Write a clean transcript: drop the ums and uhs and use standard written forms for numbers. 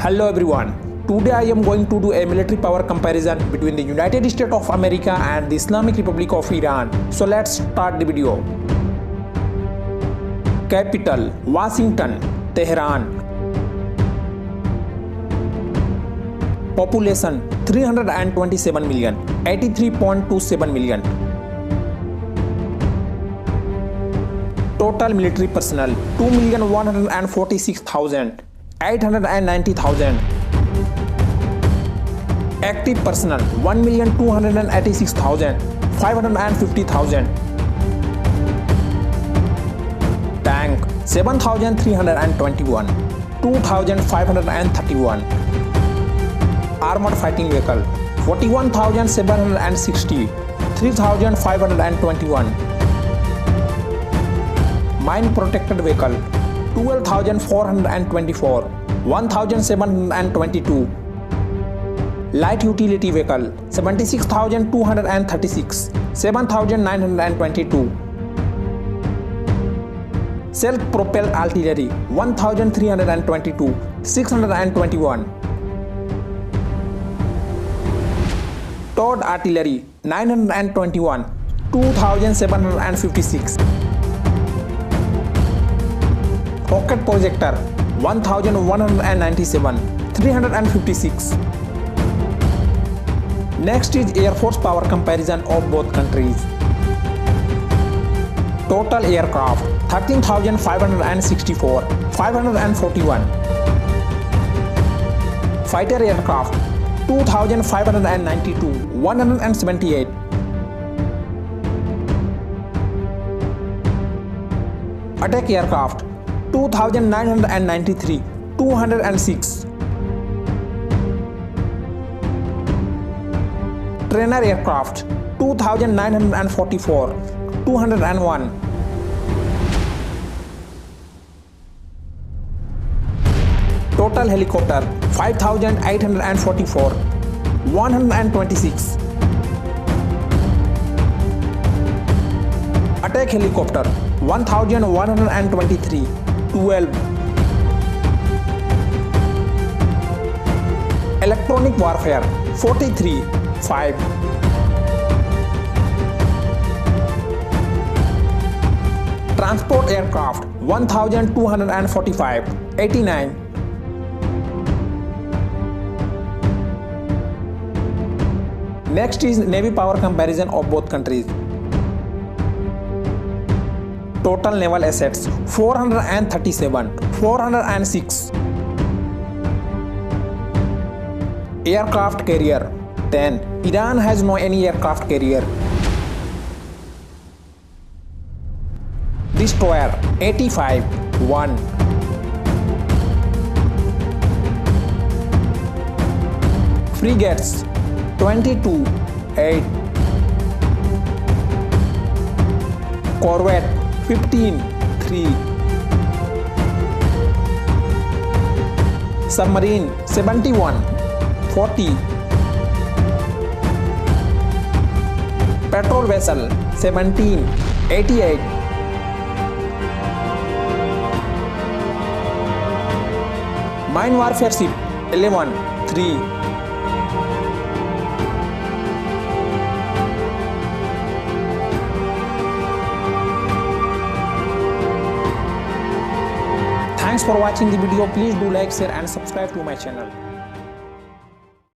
Hello everyone. Today I am going to do a military power comparison between the United States of America and the Islamic Republic of Iran. So let's start the video. Capital: Washington, Tehran. Population: 327 million, 83.27 million. Total military personnel: 2,146,890,000. Active personnel: 1,286,550,000. Tank: 7,321, 2,531. Armored fighting vehicle: 41,760, 3,521. Mine protected vehicle: 12,424, 1,722. Light utility vehicle: 76,236, 7,922. Self-propelled artillery: 1,322, 621. Towed artillery: 921, 2,756. Rocket projector: 1,197, 356. Next is Air Force power comparison of both countries. Total aircraft: 13,564, 541. Fighter aircraft: 2,592, 178. Attack aircraft: 2,993, 206. Trainer aircraft: 2,944, 201. Total helicopter: 5,844, 126. Attack helicopter: 1,123, 12. Electronic warfare: 43, 5. Transport aircraft: 1,245, 89. Next is Navy power comparison of both countries. Total naval assets: 437, 406. Aircraft carrier: 10. Iran has no any aircraft carrier. Destroyer: 85, 1. Frigates: 22, 8. Corvette: 15, 3. Submarine: 71, 40. Patrol vessel: 17, 88. Mine warfare ship: 11, 3. Thanks for watching the video. Please do like, share and subscribe to my channel.